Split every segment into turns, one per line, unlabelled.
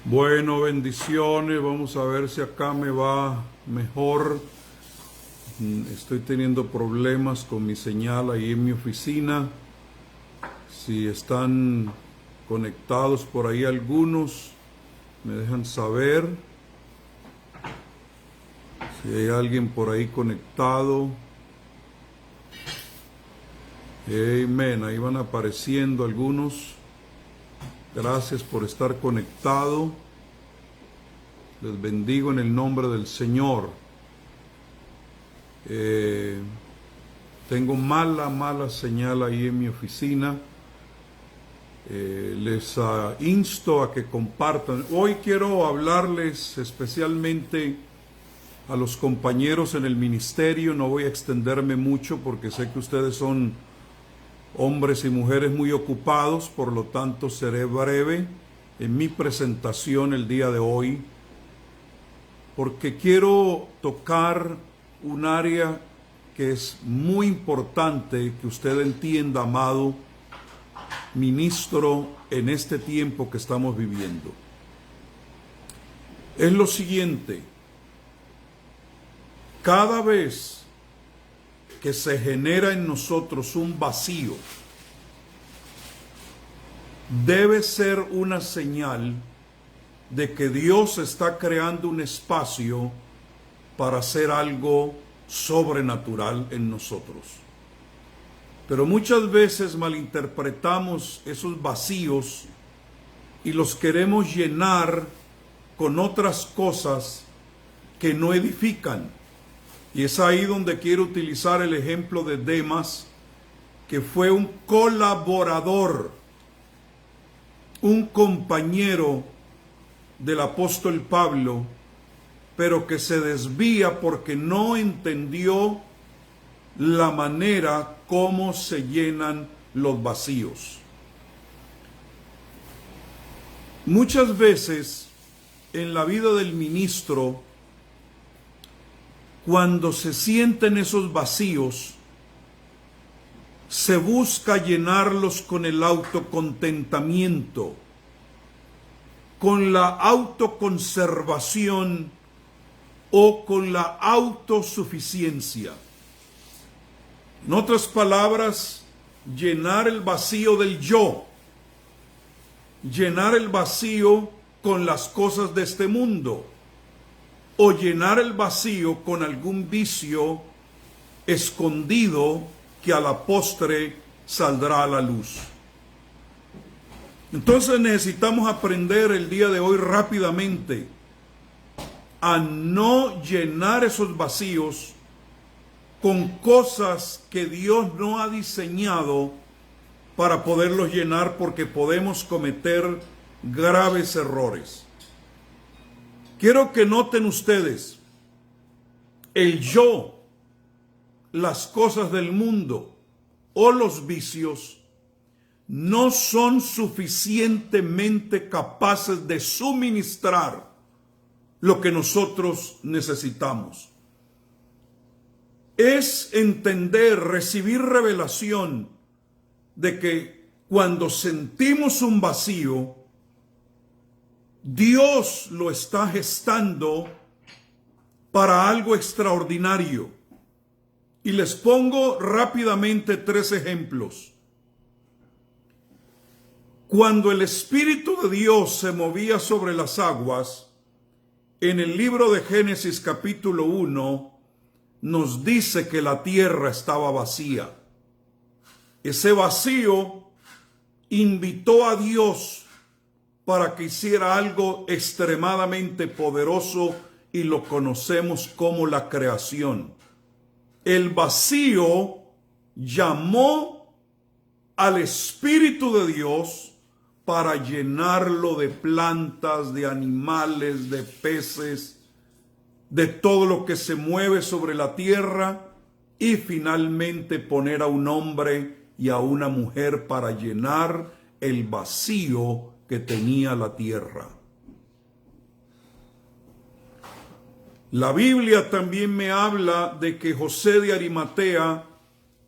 Bueno, bendiciones. Vamos a ver si acá me va mejor. Estoy teniendo problemas con mi señal ahí en mi oficina. Si están conectados por ahí algunos, me dejan saber. Si hay alguien por ahí conectado. Amén. Ahí van apareciendo algunos. Gracias por estar conectado. Les bendigo en el nombre del Señor. Tengo mala señal ahí en mi oficina. Les insto a que compartan. Hoy quiero hablarles especialmente a los compañeros en el ministerio. No voy a extenderme mucho porque sé que ustedes son hombres y mujeres muy ocupados, por lo tanto seré breve en mi presentación el día de hoy, porque quiero tocar un área que es muy importante que usted entienda, amado ministro, en este tiempo que estamos viviendo. Es lo siguiente: cada vez que se genera en nosotros un vacío, debe ser una señal de que Dios está creando un espacio para hacer algo sobrenatural en nosotros. Pero muchas veces malinterpretamos esos vacíos y los queremos llenar con otras cosas que no edifican. Y es ahí donde quiero utilizar el ejemplo de Demas, que fue un colaborador, un compañero del apóstol Pablo, pero que se desvía porque no entendió la manera como se llenan los vacíos. Muchas veces en la vida del ministro, cuando se sienten esos vacíos, se busca llenarlos con el autocontentamiento, con la autoconservación o con la autosuficiencia. En otras palabras, llenar el vacío del yo, llenar el vacío con las cosas de este mundo, o llenar el vacío con algún vicio escondido que a la postre saldrá a la luz. Entonces necesitamos aprender el día de hoy rápidamente a no llenar esos vacíos con cosas que Dios no ha diseñado para poderlos llenar, porque podemos cometer graves errores. Quiero que noten ustedes, el yo, las cosas del mundo o los vicios no son suficientemente capaces de suministrar lo que nosotros necesitamos. Es entender, recibir revelación de que cuando sentimos un vacío, Dios lo está gestando para algo extraordinario. Y les pongo rápidamente 3 ejemplos. Cuando el Espíritu de Dios se movía sobre las aguas, en el libro de Génesis capítulo 1, nos dice que la tierra estaba vacía. Ese vacío invitó a Dios para que hiciera algo extremadamente poderoso, y lo conocemos como la creación. El vacío llamó al Espíritu de Dios para llenarlo de plantas, de animales, de peces, de todo lo que se mueve sobre la tierra, y finalmente poner a un hombre y a una mujer para llenar el vacío que tenía la tierra. La Biblia también me habla de que José de Arimatea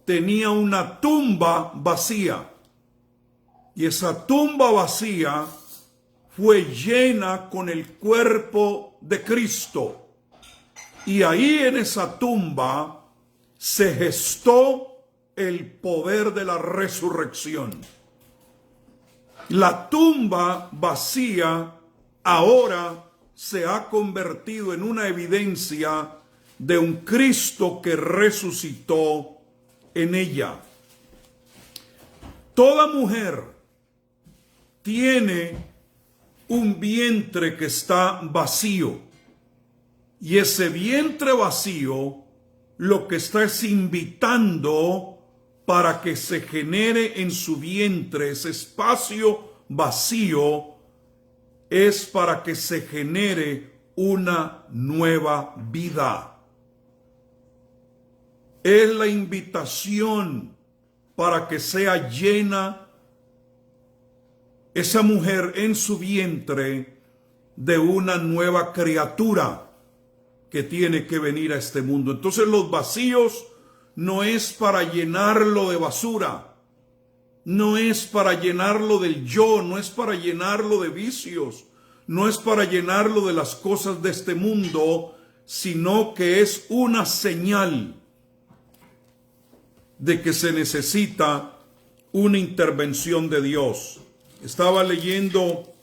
tenía una tumba vacía, y esa tumba vacía fue llena con el cuerpo de Cristo. Y ahí en esa tumba se gestó el poder de la resurrección. La tumba vacía ahora se ha convertido en una evidencia de un Cristo que resucitó en ella. Toda mujer tiene un vientre que está vacío, y ese vientre vacío lo que está es invitando para que se genere en su vientre ese espacio vacío, es para que se genere una nueva vida. Es la invitación para que sea llena esa mujer en su vientre de una nueva criatura que tiene que venir a este mundo. Entonces los vacíos no es para llenarlo de basura, no es para llenarlo del yo, no es para llenarlo de vicios, no es para llenarlo de las cosas de este mundo, sino que es una señal de que se necesita una intervención de Dios. Estaba leyendo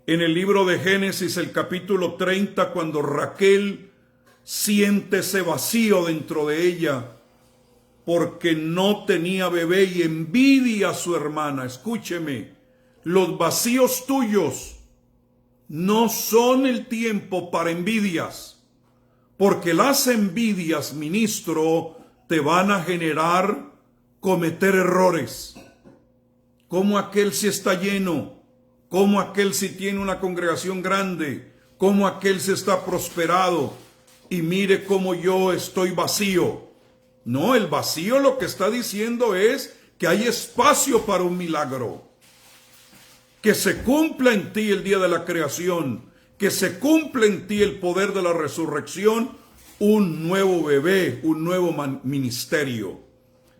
en el libro de Génesis, el capítulo 30, cuando Raquel siente ese vacío dentro de ella porque no tenía bebé y envidia a su hermana. Escúcheme, los vacíos tuyos no son el tiempo para envidias, porque las envidias, ministro, te van a generar cometer errores. Como aquel si está lleno, como aquel si tiene una congregación grande, como aquel si está prosperado, y mire cómo yo estoy vacío. No, el vacío lo que está diciendo es que hay espacio para un milagro, que se cumpla en ti el día de la creación, que se cumpla en ti el poder de la resurrección, un nuevo bebé, un nuevo ministerio.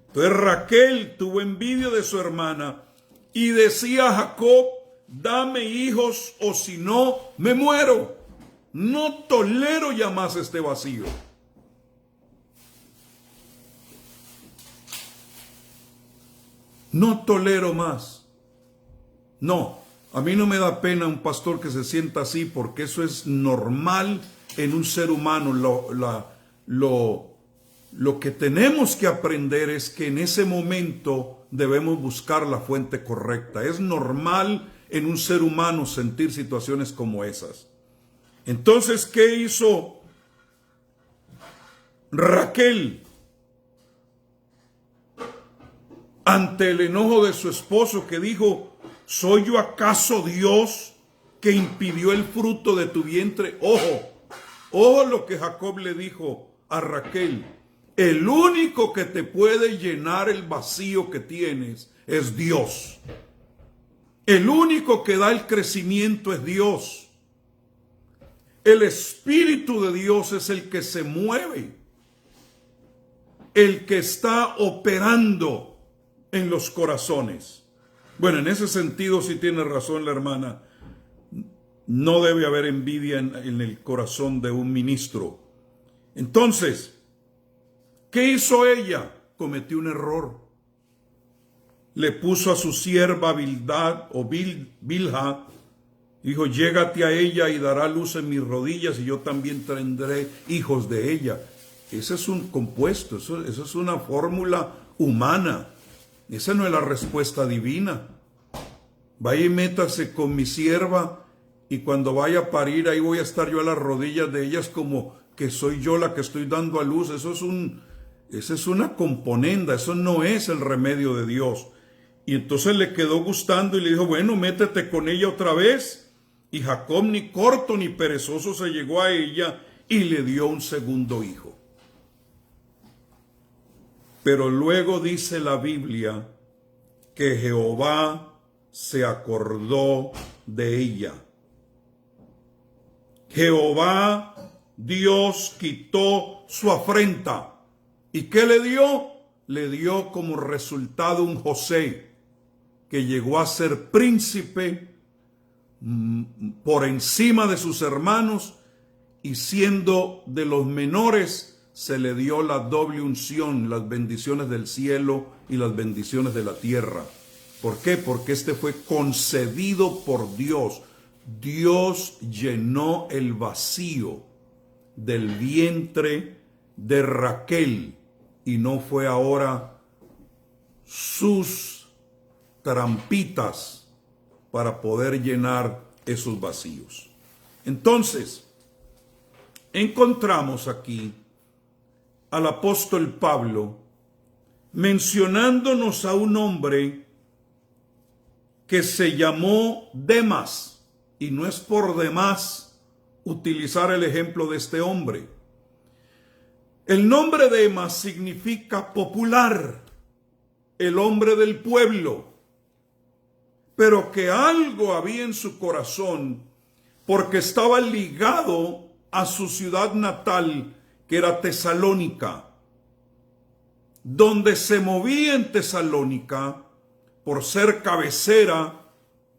Entonces Raquel tuvo envidia de su hermana y decía a Jacob: dame hijos o si no me muero. No tolero ya más este vacío. No tolero más. No, a mí no me da pena un pastor que se sienta así, porque eso es normal en un ser humano. Lo que tenemos que aprender es que en ese momento debemos buscar la fuente correcta. Es normal en un ser humano sentir situaciones como esas. Entonces, ¿qué hizo Raquel ante el enojo de su esposo, que dijo: ¿soy yo acaso Dios que impidió el fruto de tu vientre? Ojo lo que Jacob le dijo a Raquel: el único que te puede llenar el vacío que tienes es Dios. El único que da el crecimiento es Dios. El Espíritu de Dios es el que se mueve, el que está operando en los corazones. Bueno, en ese sentido sí tiene razón la hermana. No debe haber envidia en el corazón de un ministro. Entonces, ¿qué hizo ella? Cometió un error. Le puso a su sierva Bildad o Bilha, dijo: llégate a ella y dará luz en mis rodillas y yo también tendré hijos de ella. Ese es un compuesto, eso es una fórmula humana. Esa no es la respuesta divina. Vaya y métase con mi sierva y cuando vaya a parir ahí voy a estar yo a las rodillas de ellas como que soy yo la que estoy dando a luz. Esa es una componenda, eso no es el remedio de Dios. Y entonces le quedó gustando y le dijo: bueno, métete con ella otra vez. Y Jacob, ni corto ni perezoso, se llegó a ella y le dio un segundo hijo. Pero luego dice la Biblia que Jehová se acordó de ella. Jehová, Dios, quitó su afrenta. ¿Y qué le dio? Le dio como resultado un José que llegó a ser príncipe, por encima de sus hermanos, y siendo de los menores, se le dio la doble unción, las bendiciones del cielo y las bendiciones de la tierra. ¿Por qué? Porque este fue concedido por Dios. Dios llenó el vacío del vientre de Raquel, y no fue ahora sus trampitas para poder llenar esos vacíos. Entonces, encontramos aquí al apóstol Pablo mencionándonos a un hombre que se llamó Demas, y no es por demás utilizar el ejemplo de este hombre. El nombre Demas significa popular, el hombre del pueblo, pero que algo había en su corazón porque estaba ligado a su ciudad natal, que era Tesalónica, donde se movía en Tesalónica por ser cabecera,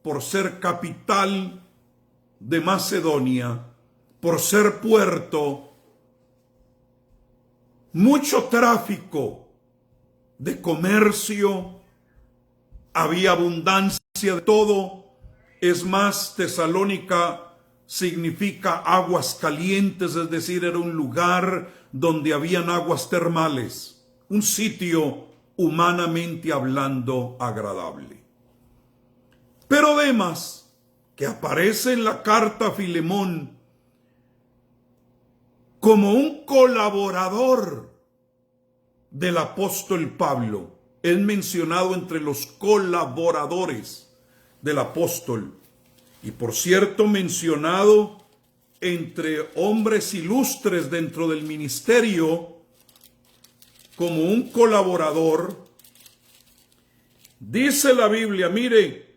por ser capital de Macedonia, por ser puerto, mucho tráfico de comercio, había abundancia de todo. Es más, Tesalónica significa aguas calientes, es decir, era un lugar donde habían aguas termales, un sitio humanamente hablando agradable. Pero Demas, que aparece en la carta a Filemón como un colaborador del apóstol Pablo, es mencionado entre los colaboradores del apóstol, y por cierto mencionado entre hombres ilustres dentro del ministerio como un colaborador. Dice la Biblia, mire,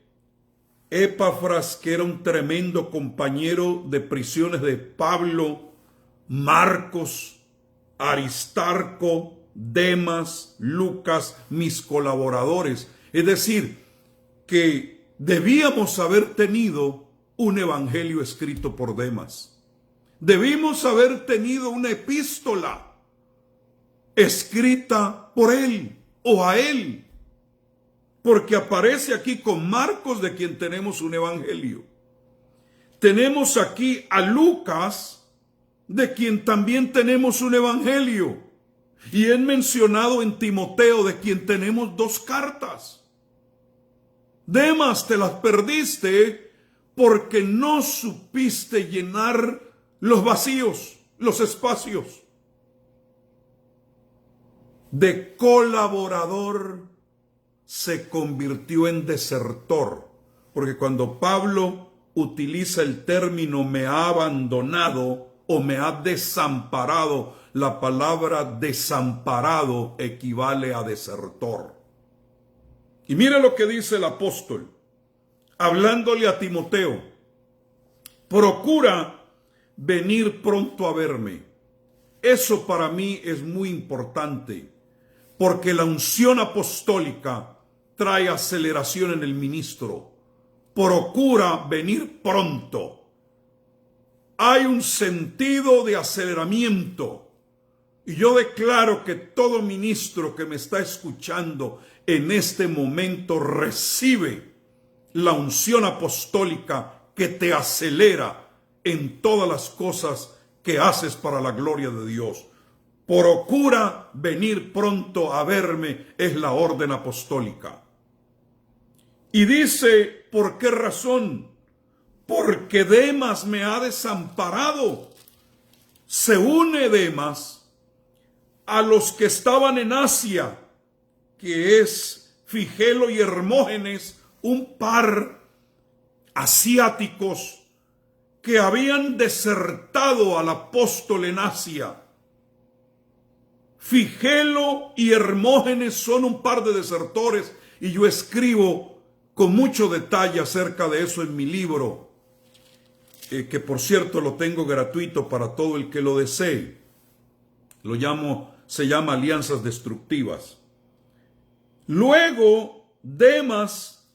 Epafras, que era un tremendo compañero de prisiones de Pablo, Marcos, Aristarco, Demas, Lucas, mis colaboradores. Es decir, que debíamos haber tenido un evangelio escrito por Demas. Debimos haber tenido una epístola escrita por él o a él, porque aparece aquí con Marcos, de quien tenemos un evangelio. Tenemos aquí a Lucas, de quien también tenemos un evangelio, y es mencionado en Timoteo, de quien tenemos 2 cartas. Demas, te las perdiste porque no supiste llenar los vacíos, los espacios. De colaborador se convirtió en desertor, porque cuando Pablo utiliza el término me ha abandonado o me ha desamparado, la palabra desamparado equivale a desertor. Y mire lo que dice el apóstol, hablándole a Timoteo: procura venir pronto a verme. Eso para mí es muy importante, porque la unción apostólica trae aceleración en el ministro. Procura venir pronto. Hay un sentido de aceleramiento. Y yo declaro que todo ministro que me está escuchando en este momento recibe la unción apostólica que te acelera en todas las cosas que haces para la gloria de Dios. Procura venir pronto a verme, es la orden apostólica. Y dice, ¿por qué razón? Porque Demas me ha desamparado. Se une Demas a los que estaban en Asia, que es Figelo y Hermógenes, un par asiáticos que habían desertado al apóstol en Asia. Figelo y Hermógenes son un par de desertores, y yo escribo con mucho detalle acerca de eso en mi libro, que por cierto lo tengo gratuito para todo el que lo desee. Se llama Alianzas Destructivas. Luego Demas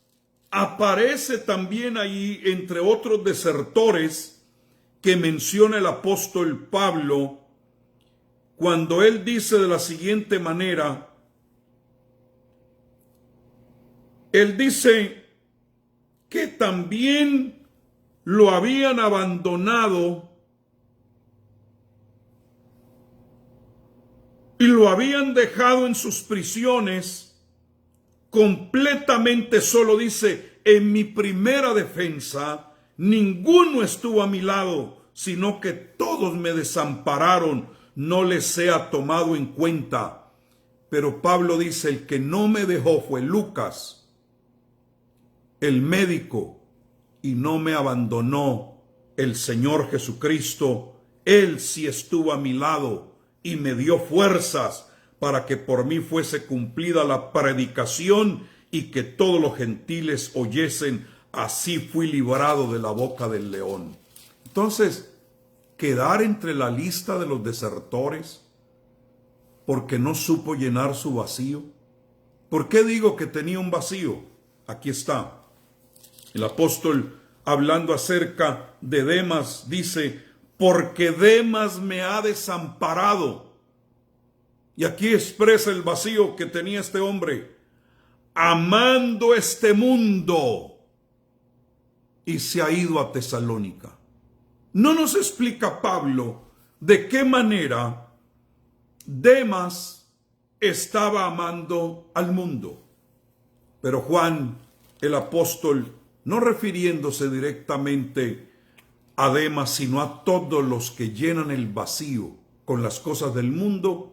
aparece también ahí, entre otros desertores que menciona el apóstol Pablo, cuando él dice de la siguiente manera, él dice que también lo habían abandonado y lo habían dejado en sus prisiones completamente solo. Dice, en mi primera defensa, ninguno estuvo a mi lado, sino que todos me desampararon, no les sea tomado en cuenta. Pero Pablo dice, el que no me dejó fue Lucas, el médico, y no me abandonó el Señor Jesucristo. Él sí estuvo a mi lado y me dio fuerzas para que por mí fuese cumplida la predicación y que todos los gentiles oyesen. Así fui librado de la boca del león. Entonces, quedar entre la lista de los desertores porque no supo llenar su vacío. ¿Por qué digo que tenía un vacío? Aquí está. El apóstol, hablando acerca de Demas, dice, porque Demas me ha desamparado. Y aquí expresa el vacío que tenía este hombre, amando este mundo, y se ha ido a Tesalónica. No nos explica Pablo de qué manera Demas estaba amando al mundo. Pero Juan, el apóstol, no refiriéndose directamente a Demas, sino a todos los que llenan el vacío con las cosas del mundo,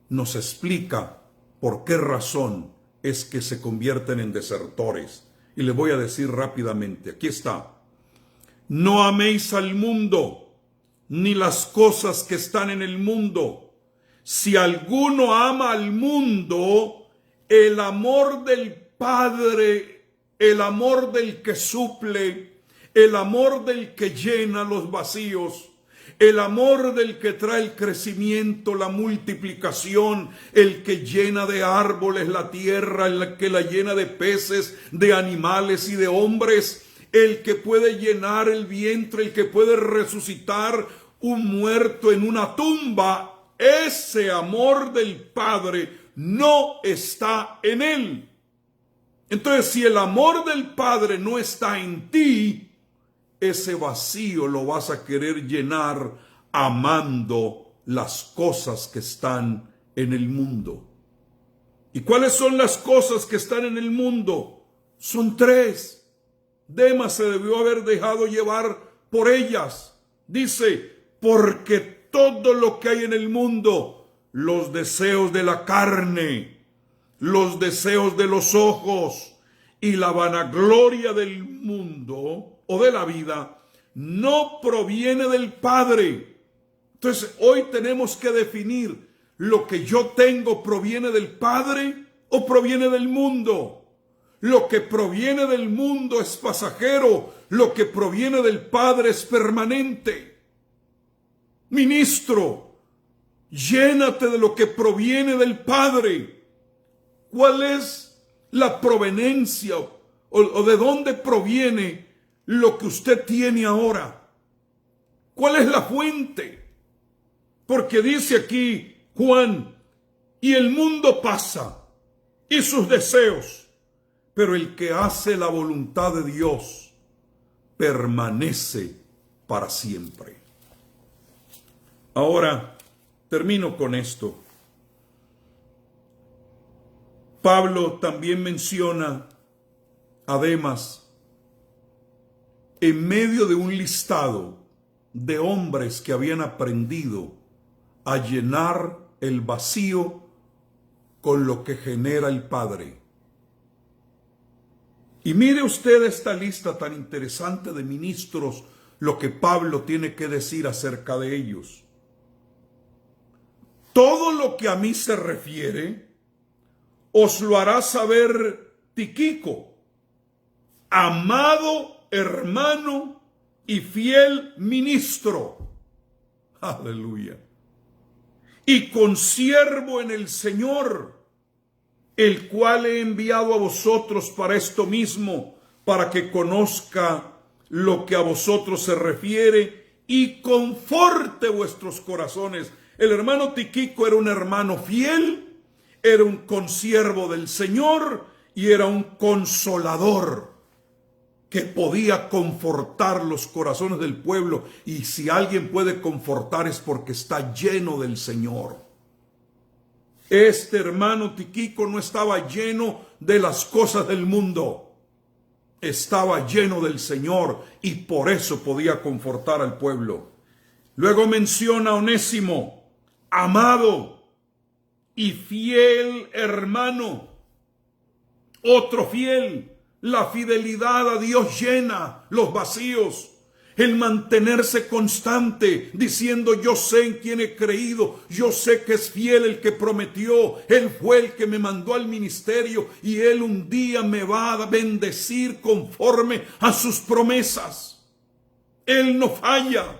nos explica por qué razón es que se convierten en desertores. Y le voy a decir rápidamente, aquí está. No améis al mundo, ni las cosas que están en el mundo. Si alguno ama al mundo, el amor del Padre, el amor del que suple, el amor del que llena los vacíos, el amor del que trae el crecimiento, la multiplicación, el que llena de árboles la tierra, el que la llena de peces, de animales y de hombres, el que puede llenar el vientre, el que puede resucitar un muerto en una tumba, ese amor del Padre no está en él. Entonces, si el amor del Padre no está en ti, ese vacío lo vas a querer llenar amando las cosas que están en el mundo. ¿Y cuáles son las cosas que están en el mundo? Son tres. Demas se debió haber dejado llevar por ellas. Dice, porque todo lo que hay en el mundo, los deseos de la carne, los deseos de los ojos y la vanagloria del mundo o de la vida, no proviene del Padre. Entonces, hoy tenemos que definir, ¿lo que yo tengo proviene del Padre o proviene del mundo? Lo que proviene del mundo es pasajero, lo que proviene del Padre es permanente. Ministro, llénate de lo que proviene del Padre. ¿Cuál es la proveniencia o de dónde proviene lo que usted tiene ahora? ¿Cuál es la fuente? Porque dice aquí Juan, y el mundo pasa y sus deseos, pero el que hace la voluntad de Dios permanece para siempre. Ahora termino con esto. Pablo también menciona a Demas en medio de un listado de hombres que habían aprendido a llenar el vacío con lo que genera el Padre. Y mire usted esta lista tan interesante de ministros, lo que Pablo tiene que decir acerca de ellos. Todo lo que a mí se refiere, os lo hará saber Tíquico, amado hermano y fiel ministro. Aleluya. Y consiervo en el Señor, el cual he enviado a vosotros para esto mismo, para que conozca lo que a vosotros se refiere y conforte vuestros corazones. El hermano Tíquico era un hermano fiel, era un consiervo del Señor y era un consolador que podía confortar los corazones del pueblo. Y si alguien puede confortar es porque está lleno del Señor. Este hermano Tíquico no estaba lleno de las cosas del mundo, estaba lleno del Señor y por eso podía confortar al pueblo. Luego menciona a Onésimo, amado y fiel hermano, otro fiel. La fidelidad a Dios llena los vacíos. El mantenerse constante, diciendo yo sé en quién he creído, yo sé que es fiel el que prometió, Él fue el que me mandó al ministerio y Él un día me va a bendecir conforme a sus promesas. Él no falla.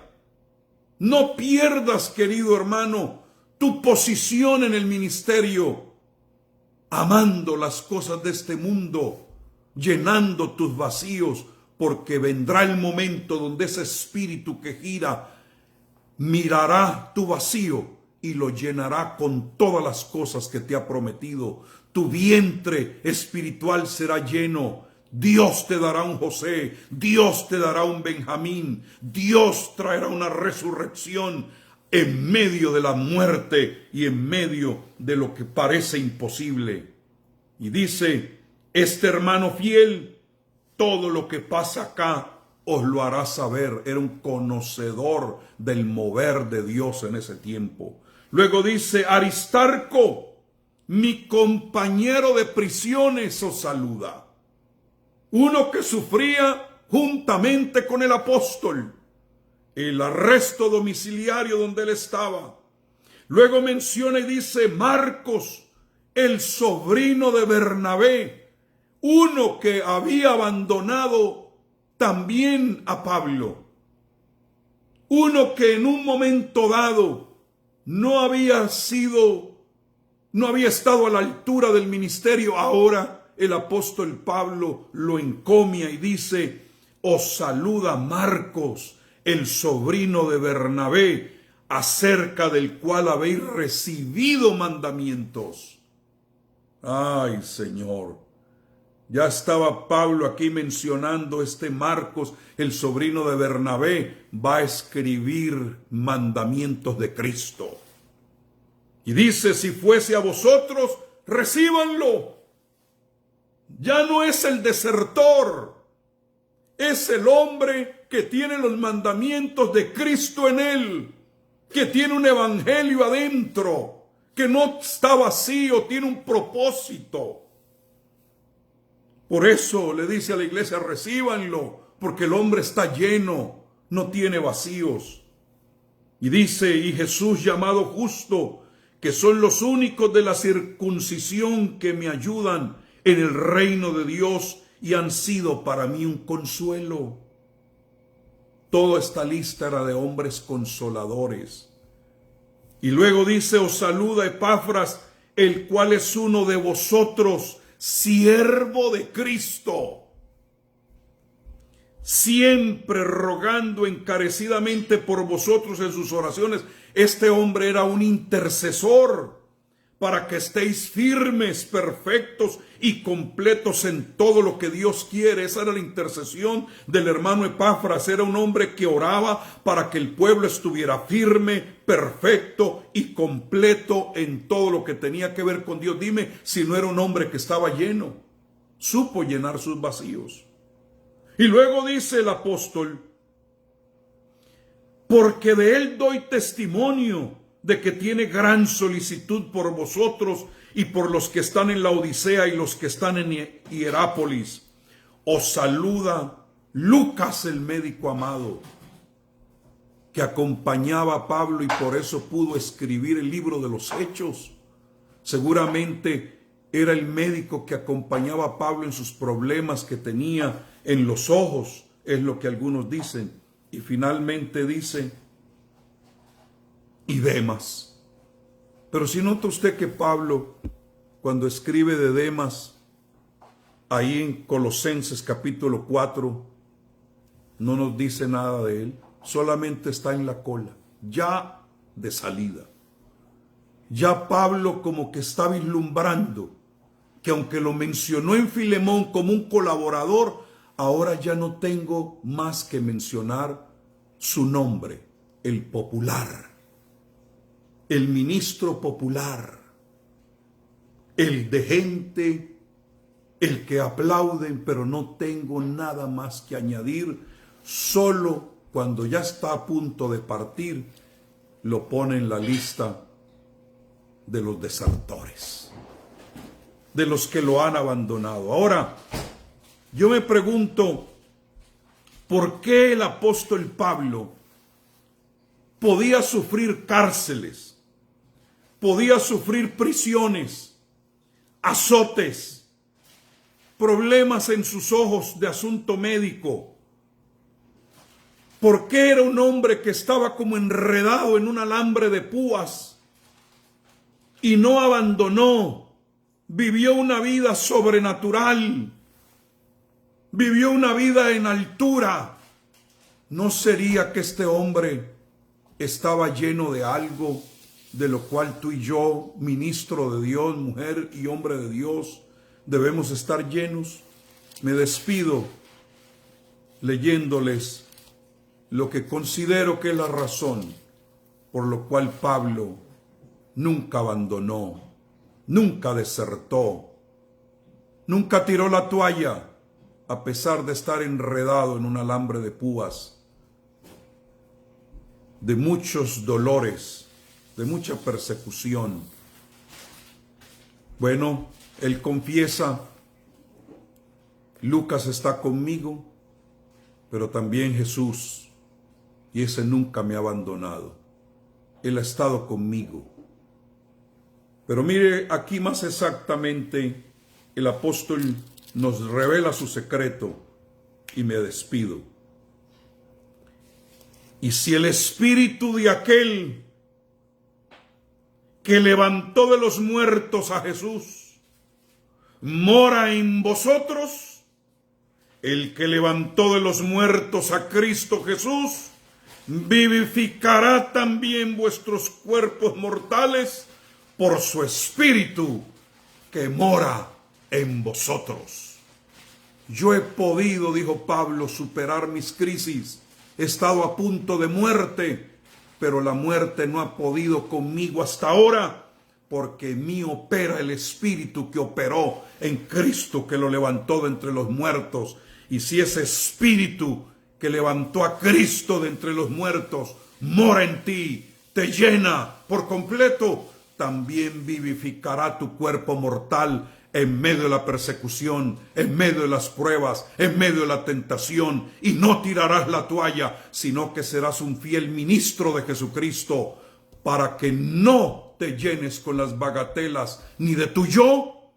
No pierdas, querido hermano, tu posición en el ministerio, amando las cosas de este mundo, llenando tus vacíos, porque vendrá el momento donde ese espíritu que gira mirará tu vacío y lo llenará con todas las cosas que te ha prometido. Tu vientre espiritual será lleno. Dios te dará un José, Dios te dará un Benjamín, Dios traerá una resurrección en medio de la muerte y en medio de lo que parece imposible. Y dice, este hermano fiel, todo lo que pasa acá os lo hará saber. Era un conocedor del mover de Dios en ese tiempo. Luego dice, Aristarco, mi compañero de prisiones, os saluda. Uno que sufría juntamente con el apóstol el arresto domiciliario donde él estaba. Luego menciona y dice, Marcos, el sobrino de Bernabé, uno que había abandonado también a Pablo, uno que en un momento dado no había estado a la altura del ministerio. Ahora el apóstol Pablo lo encomia y dice, os saluda Marcos, el sobrino de Bernabé, acerca del cual habéis recibido mandamientos. Ay, Señor. Ya estaba Pablo aquí mencionando este Marcos, el sobrino de Bernabé, va a escribir mandamientos de Cristo. Y dice, si fuese a vosotros, recíbanlo. Ya no es el desertor, es el hombre que tiene los mandamientos de Cristo en él, que tiene un evangelio adentro, que no está vacío, tiene un propósito. Por eso le dice a la iglesia, recíbanlo, porque el hombre está lleno, no tiene vacíos. Y dice, y Jesús llamado justo, que son los únicos de la circuncisión que me ayudan en el reino de Dios y han sido para mí un consuelo. Toda esta lista era de hombres consoladores. Y luego dice, os saluda Epafras, el cual es uno de vosotros, siervo de Cristo, siempre rogando encarecidamente por vosotros en sus oraciones. Este hombre era un intercesor para que estéis firmes, perfectos y completos en todo lo que Dios quiere. Esa era la intercesión del hermano Epafras. Era un hombre que oraba para que el pueblo estuviera firme, perfecto y completo en todo lo que tenía que ver con Dios. Dime si no era un hombre que estaba lleno, supo llenar sus vacíos. Y luego dice el apóstol, porque de él doy testimonio de que tiene gran solicitud por vosotros y por los que están en la Odisea y los que están en Hierápolis. Os saluda Lucas, el médico amado, que acompañaba a Pablo y por eso pudo escribir el libro de los Hechos. Seguramente era el médico que acompañaba a Pablo en sus problemas que tenía en los ojos, es lo que algunos dicen. Y finalmente dice, y Demas. Pero si nota usted que Pablo, cuando escribe de Demas, ahí en Colosenses capítulo 4 no nos dice nada de él, solamente está en la cola, ya de salida. Ya Pablo como que está vislumbrando que aunque lo mencionó en Filemón como un colaborador, ahora ya no tengo más que mencionar su nombre, el popular, el ministro popular, el de gente, el que aplauden, pero no tengo nada más que añadir. Solo cuando ya está a punto de partir, lo pone en la lista de los desertores, de los que lo han abandonado. Ahora, yo me pregunto, ¿por qué el apóstol Pablo podía sufrir cárceles, podía sufrir prisiones, azotes, problemas en sus ojos de asunto médico? ¿Por qué era un hombre que estaba como enredado en un alambre de púas y no abandonó? Vivió una vida sobrenatural, vivió una vida en altura. ¿No sería que este hombre estaba lleno de algo de lo cual tú y yo, ministro de Dios, mujer y hombre de Dios, debemos estar llenos? Me despido leyéndoles lo que considero que es la razón por lo cual Pablo nunca abandonó, nunca desertó, nunca tiró la toalla, a pesar de estar enredado en un alambre de púas, de muchos dolores, de mucha persecución. Bueno, él confiesa, Lucas está conmigo, pero también Jesús, y ese nunca me ha abandonado. Él ha estado conmigo. Pero mire aquí más exactamente, el apóstol nos revela su secreto y me despido. Y si el espíritu de aquel que levantó de los muertos a Jesús mora en vosotros, el que levantó de los muertos a Cristo Jesús vivificará también vuestros cuerpos mortales por su espíritu que mora en vosotros. Yo he podido, dijo Pablo, superar mis crisis. He estado a punto de muerte, pero la muerte no ha podido conmigo hasta ahora, porque en mí opera el espíritu que operó en Cristo, que lo levantó de entre los muertos. Y si ese espíritu que levantó a Cristo de entre los muertos mora en ti, te llena por completo, también vivificará tu cuerpo mortal en medio de la persecución, en medio de las pruebas, en medio de la tentación, y no tirarás la toalla, sino que serás un fiel ministro de Jesucristo, para que no te llenes con las bagatelas ni de tu yo,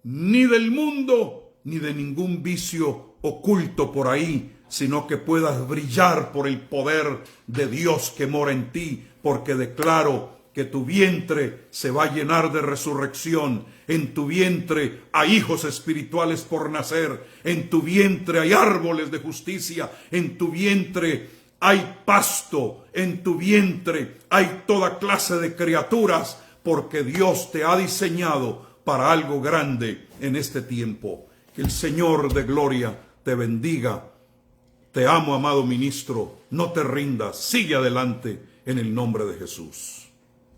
ni del mundo, ni de ningún vicio oculto por ahí, sino que puedas brillar por el poder de Dios que mora en ti, porque declaro que tu vientre se va a llenar de resurrección. En tu vientre hay hijos espirituales por nacer. En tu vientre hay árboles de justicia. En tu vientre hay pasto. En tu vientre hay toda clase de criaturas, porque Dios te ha diseñado para algo grande en este tiempo. Que el Señor de gloria te bendiga. Te amo, amado ministro. No te rindas. Sigue adelante en el nombre de Jesús.